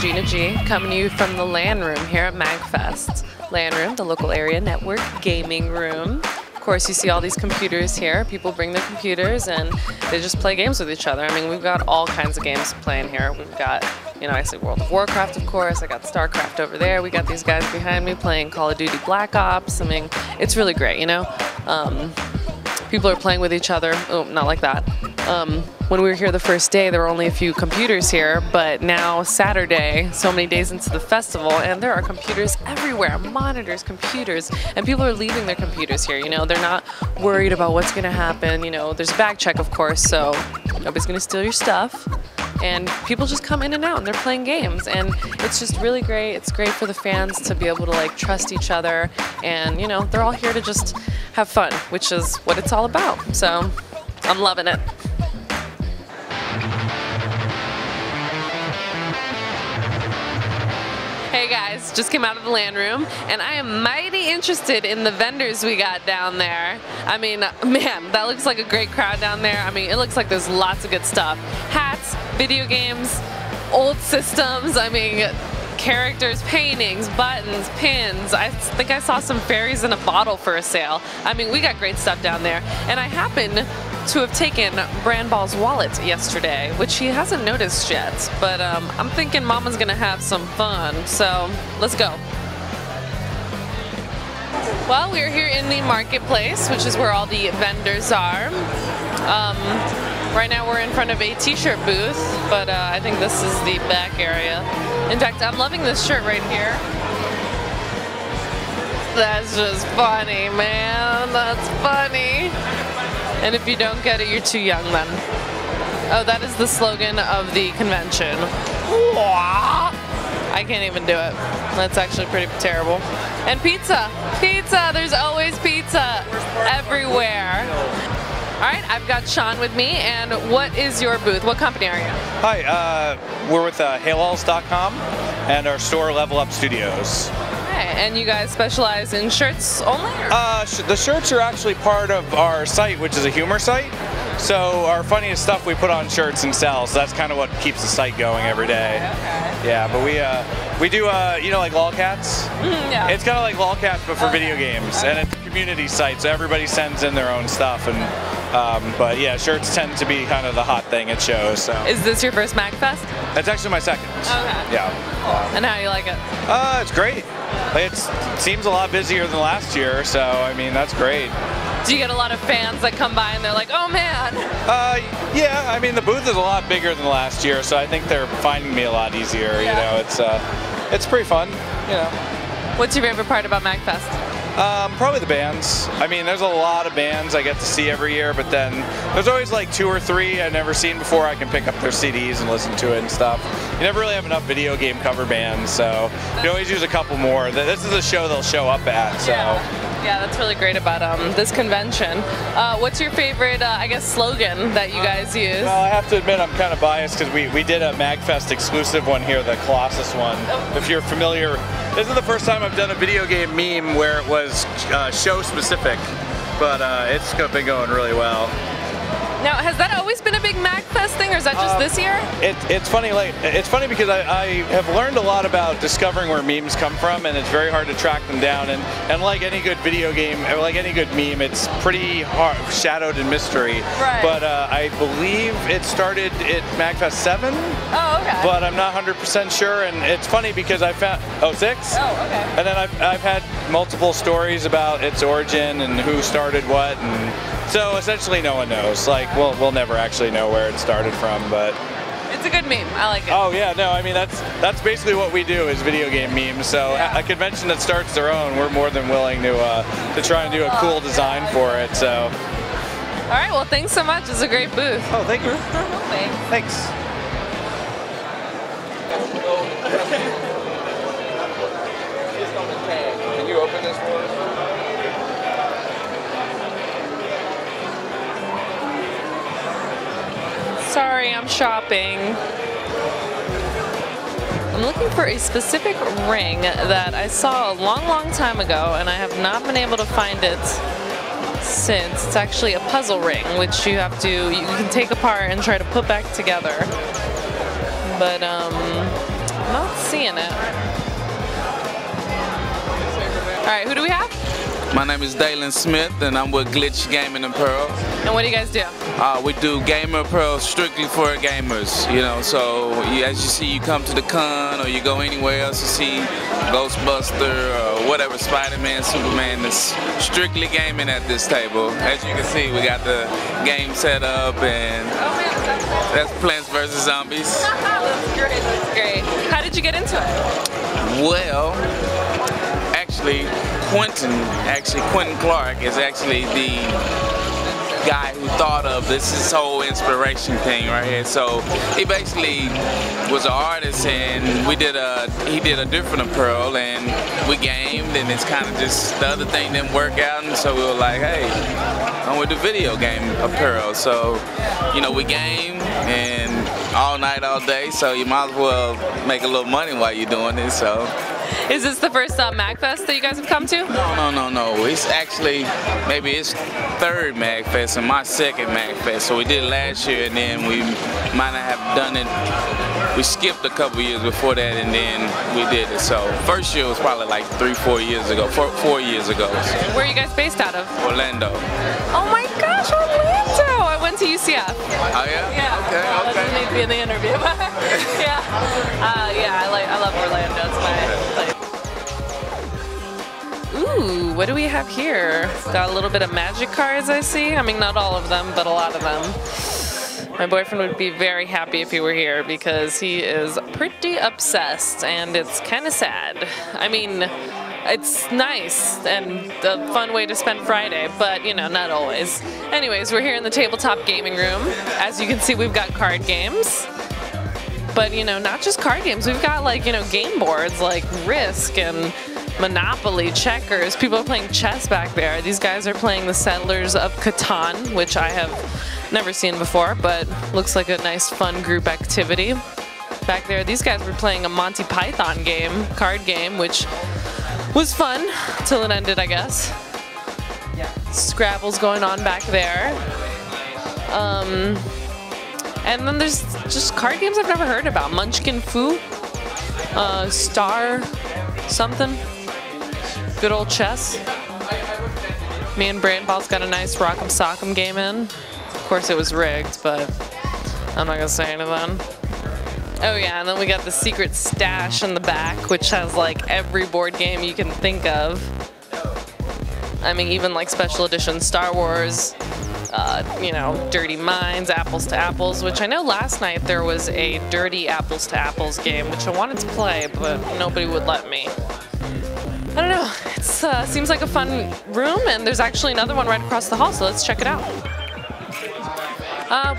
Gina G, coming to you from the LAN room here at Magfest. LAN room, the local area network gaming room. Of course, you see all these computers here. People bring their computers and they just play games with each other. I mean, we've got all kinds of games playing here. We've got, you know, I say World of Warcraft, of course. I got StarCraft over there. We got these guys behind me playing Call of Duty Black Ops. I mean, it's really great, you know? People are playing with each other. Oh, not like that. When we were here the first day, there were only a few computers here, but now Saturday, so many days into the festival, and there are computers everywhere, monitors, computers, and people are leaving their computers here, you know, they're not worried about what's gonna happen, you know, there's a bag check, of course, so nobody's gonna steal your stuff, and people just come in and out, and they're playing games, and it's just really great. It's great for the fans to be able to, like, trust each other, and, you know, they're all here to just have fun, which is what it's all about, so I'm loving it. Hey guys, just came out of the LAN room, and I am mighty interested in the vendors we got down there. I mean, man, that looks like a great crowd down there. I mean, it looks like there's lots of good stuff. Hats, video games, old systems, I mean, characters, paintings, buttons, pins. I think I saw some fairies in a bottle for a sale. I mean, we got great stuff down there. And I happen to have taken Branballs' wallet yesterday, which he hasn't noticed yet. But I'm thinking Mama's gonna have some fun, so let's go. Well, we're here in the marketplace, which is where all the vendors are. Right now we're in front of a t-shirt booth, but I think this is the back area. In fact, I'm loving this shirt right here. That's just funny, man. That's funny. And if you don't get it, you're too young then. Oh, that is the slogan of the convention. I can't even do it. That's actually pretty terrible. And pizza. Pizza. There's always pizza everywhere. All right, I've got Sean with me, and what is your booth? What company are you? Hi, we're with Halols.com and our store Level Up Studios. Okay, and you guys specialize in shirts only? Or? The shirts are actually part of our site, which is a humor site. So our funniest stuff we put on shirts and sell, so that's kind of what keeps the site going every day. Okay. Yeah, but we do, you know, like lolcats? Yeah. It's kind of like lolcats, but for video games. And it's a community site, so everybody sends in their own stuff. And but yeah, shirts tend to be kind of the hot thing at shows. So. Is this your first Magfest? It's actually my second. Okay. Yeah. Cool. And how do you like it? It's great. It seems a lot busier than last year, so I mean, that's great. Do you get a lot of fans that come by and they're like, oh man? Yeah, I mean, the booth is a lot bigger than last year, so I think they're finding me a lot easier, you know. It's pretty fun, you know. What's your favorite part about Magfest? Probably the bands. I mean, there's a lot of bands I get to see every year, but then there's always like 2 or 3 I've never seen before. I can pick up their CDs and listen to it and stuff. You never really have enough video game cover bands, so you can always use a couple more. This is a show they'll show up at, so. Yeah, that's really great about this convention. What's your favorite, I guess, slogan that you guys use? Well, I have to admit I'm kind of biased because we did a Magfest exclusive one here, the Colossus one. If you're familiar, this is the first time I've done a video game meme where it was show specific, but it's been going really well. Now, has that always been a big Magfest thing, or is that just this year? It's funny. Like, it's funny because I have learned a lot about discovering where memes come from, and it's very hard to track them down. And like any good video game, or like any good meme, it's pretty hard, shadowed in mystery. Right. But I believe it started at Magfest 7. Oh, okay. But I'm not 100% sure. And it's funny because I found 6. Oh, okay. And then I've had multiple stories about its origin and who started what, and so essentially no one knows. Like we'll never actually know where it started from, but it's a good meme. I like it. Oh yeah, no, I mean that's basically what we do is video game memes. So a convention that starts their own, we're more than willing to try and do a cool design for it. So. All right, well thanks so much. It's a great booth. Oh, thank you. Thanks. Can you open this for us? Sorry, I'm shopping. I'm looking for a specific ring that I saw a long time ago, and I have not been able to find it since. It's actually a puzzle ring, which you can take apart and try to put back together. But I'm not seeing it. All right, who do we have? My name is Dalen Smith, and I'm with Glitch Gaming Apparel. And what do you guys do? We do gamer apparel strictly for gamers, you know. So as you see, you come to the con or you go anywhere else, you see Ghostbuster or whatever, Spider-Man, Superman. It's strictly gaming at this table. As you can see, we got the game set up, and that's Plants vs. Zombies. That's great, that's great. How did you get into it? Well, actually, Quentin Clark is actually the guy who thought of this whole inspiration thing right here. So he basically was an artist, and he did a different apparel, and we gamed, and it's kind of just the other thing didn't work out, and so we were like, hey, I'm with the video game apparel. So, you know, we game and all night, all day, so you might as well make a little money while you're doing it. So. Is this the first Magfest that you guys have come to? No. It's actually maybe it's third Magfest and my second Magfest. So we did it last year, and then we might not have done it. We skipped a couple years before that, and then we did it. So first year was probably like 4 years ago. Where are you guys based out of? Orlando. Oh my gosh, Orlando! I went to UCF. Oh yeah? Yeah. Okay. That doesn't need to be in the interview. Yeah. I love Orlando. It's my place. Ooh, what do we have here? Got a little bit of magic cards, I see. I mean, not all of them, but a lot of them. My boyfriend would be very happy if he were here because he is pretty obsessed, and it's kind of sad. I mean, it's nice and a fun way to spend Friday, but, you know, not always. Anyways, we're here in the tabletop gaming room. As you can see, we've got card games. But, you know, not just card games. We've got, like, you know, game boards like Risk and Monopoly, checkers. People are playing chess back there. These guys are playing the Settlers of Catan, which I have never seen before, but looks like a nice, fun group activity. Back there, these guys were playing a Monty Python game, card game, which was fun till it ended, I guess. Scrabble's going on back there. And then there's just card games I've never heard about. Munchkin Fu, Star something. Good old chess. Me and Branballs got a nice Rock'em Sock'em game in. Of course it was rigged, but I'm not gonna say anything. Oh yeah, and then we got the secret stash in the back, which has like every board game you can think of. I mean, even like special edition Star Wars, you know, Dirty Minds, Apples to Apples, which I know last night there was a Dirty Apples to Apples game, which I wanted to play, but nobody would let me. I don't know, it seems like a fun room, and there's actually another one right across the hall, so let's check it out.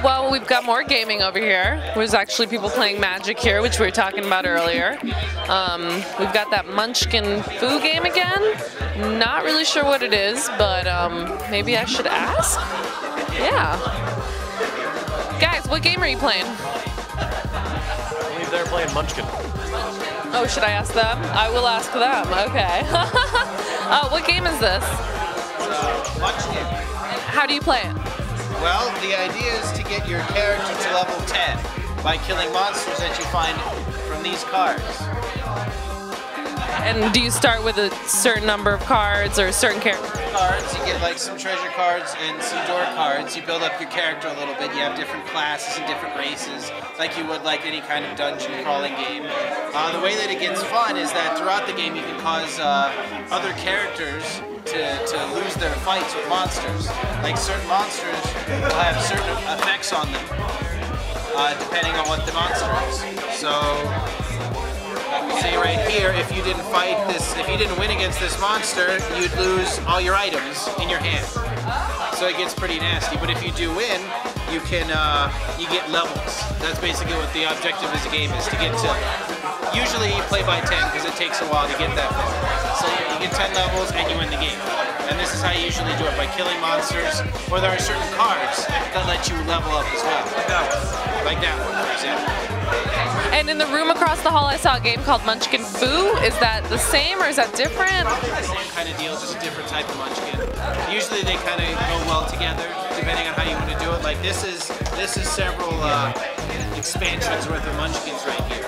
Well, we've got more gaming over here. There's actually people playing Magic here, which we were talking about earlier. We've got that Munchkin Fu game again. Not really sure what it is, but maybe I should ask? Yeah. Guys, what game are you playing? I believe they're playing Munchkin. Oh, should I ask them? I will ask them, okay. What game is this? Munchkin. How do you play it? Well, the idea is to get your character to level 10 by killing monsters that you find from these cards. And do you start with a certain number of cards or a certain character? Cards, you get like some treasure cards and some door cards. You build up your character a little bit. You have different classes and different races, like you would like any kind of dungeon crawling game. The way that it gets fun is that throughout the game you can cause other characters to lose their fights with monsters. Like certain monsters will have certain effects on them, depending on what the monster is. So, say right here, if you didn't fight this, if you didn't win against this monster, you'd lose all your items in your hand. So it gets pretty nasty. But if you do win, you can you get levels. That's basically what the objective of the game is, to get to. Usually you play by 10 because it takes a while to get that far. So you get 10 levels and you win the game. And this is how you usually do it, by killing monsters, or there are certain cards that let you level up as well. Like that one, for example. And in the room across the hall I saw a game called Munchkin Fu. Is that the same or is that different? The same kind of deal, just a different type of munchkin. Usually they kind of go well together, depending on how you want to do it. Like this is several expansions worth of munchkins right here.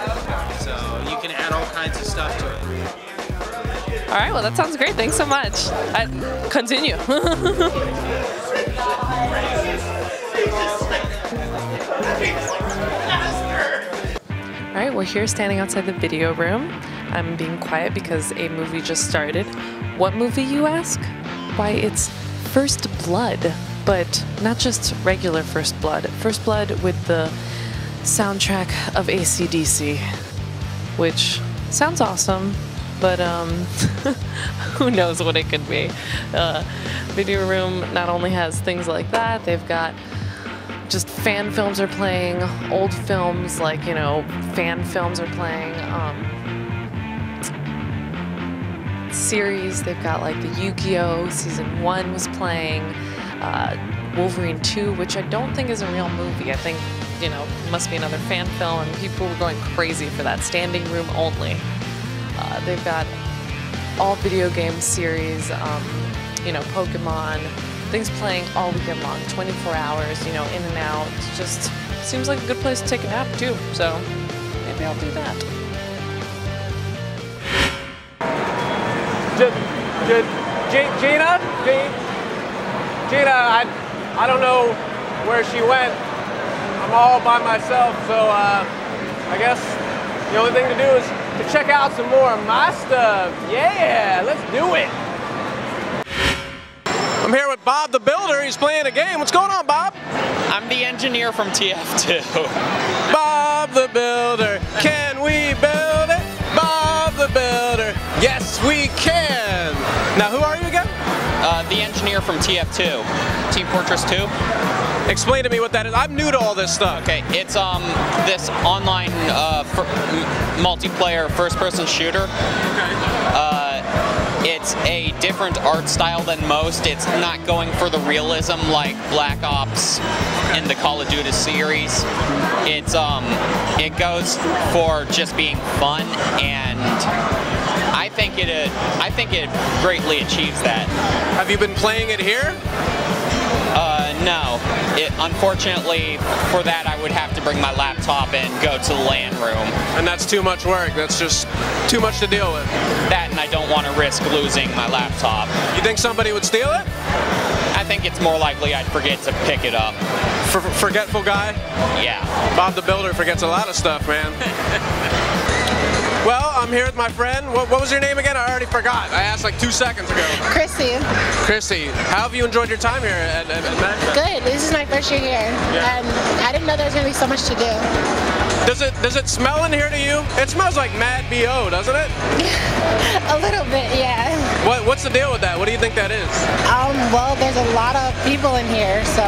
So you can add all kinds of stuff to it. All right, well, that sounds great. Thanks so much. Continue. All right, we're here standing outside the video room. I'm being quiet because a movie just started. What movie, you ask? Why, it's First Blood, but not just regular First Blood. First Blood with the soundtrack of AC/DC, which sounds awesome, but who knows what it could be. Video room not only has things like that, they've got just fan films are playing, old films like, you know, fan films are playing, series. They've got like the Yu-Gi-Oh! Season 1 was playing, Wolverine 2, which I don't think is a real movie. I think, you know, must be another fan film, and people were going crazy for that, standing room only. They've got all video game series, you know, Pokemon, things playing all weekend long, 24 hours, you know, in and out. It just seems like a good place to take a nap too, so maybe I'll do that. Gina, I don't know where she went. I'm all by myself, so I guess the only thing to do is to check out some more of my stuff. Yeah, let's do it. I'm here with Bob the Builder. He's playing a game. What's going on, Bob? I'm the engineer from TF2. Bob the Builder, can we build it? Bob the Builder, yes we can. Now, who are you again? The engineer from TF2, Team Fortress 2. Explain to me what that is. I'm new to all this stuff. Okay, it's this online multiplayer first-person shooter. Okay. It's a different art style than most. It's not going for the realism like Black Ops in the Call of Duty series. It's it goes for just being fun, and I think it greatly achieves that. Have you been playing it here? No. Unfortunately, for that I would have to bring my laptop and go to the LAN room. And that's too much work. That's just too much to deal with. That, and I don't want to risk losing my laptop. You think somebody would steal it? I think it's more likely I'd forget to pick it up. Forgetful guy? Yeah. Bob the Builder forgets a lot of stuff, man. Well, I'm here with my friend. What was your name again? I already forgot. I asked like 2 seconds ago. Chrissy. Chrissy, how have you enjoyed your time here at Magfest? Good. This is my first year here, and I didn't know there was going to be so much to do. Does it smell in here to you? It smells like Mad B.O., doesn't it? A little bit, yeah. What's the deal with that? What do you think that is? Well, there's a lot of people in here, so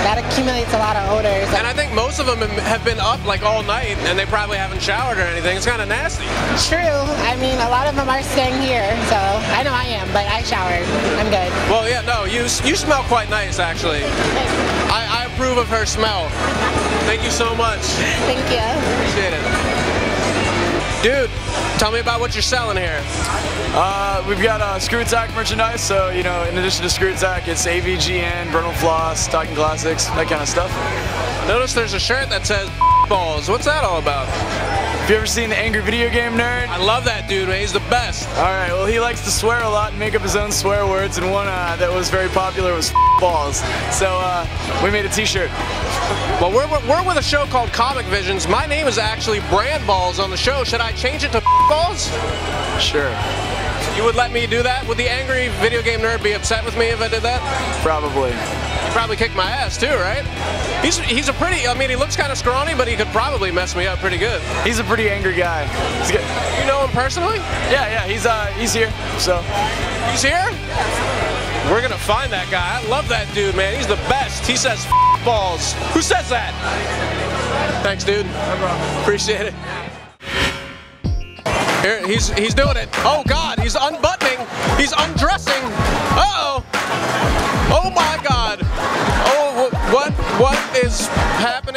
that accumulates a lot of odors. And I think most of them have been up like all night, and they probably haven't showered or anything. It's kind of nasty. True. I mean, a lot of them are staying here, so I know I am, but I showered. I'm good. Well, yeah, no, you smell quite nice, actually. I approve of her smell. Thank you so much. Thank you. Appreciate it. Dude, tell me about what you're selling here. We've got Screw Attack merchandise, so, you know, in addition to Screw Attack, it's AVGN, Brittle Floss, Talking Classics, that kind of stuff. Notice there's a shirt that says balls. What's that all about? Have you ever seen the Angry Video Game Nerd? I love that dude, man. He's the best. Alright, well, he likes to swear a lot and make up his own swear words, and one that was very popular was balls. So, we made a t-shirt. Well, we're with a show called Comic Visions. My name is actually Branballs on the show. Should I change it to balls? Sure. You would let me do that? Would the Angry Video Game Nerd be upset with me if I did that? Probably. He'd probably kick my ass too, right? He's a pretty, I mean, he looks kind of scrawny, but he could probably mess me up pretty good. He's a pretty angry guy. He's good. You know him personally? Yeah, he's here, so. He's here? We're gonna find that guy. I love that dude, man. He's the best. He says balls. Who says that? Thanks, dude. No problem. Appreciate it. Here, he's doing it. Oh God, he's unbuttoning. He's undressing. Uh-oh. Oh my God. Oh, what is happening?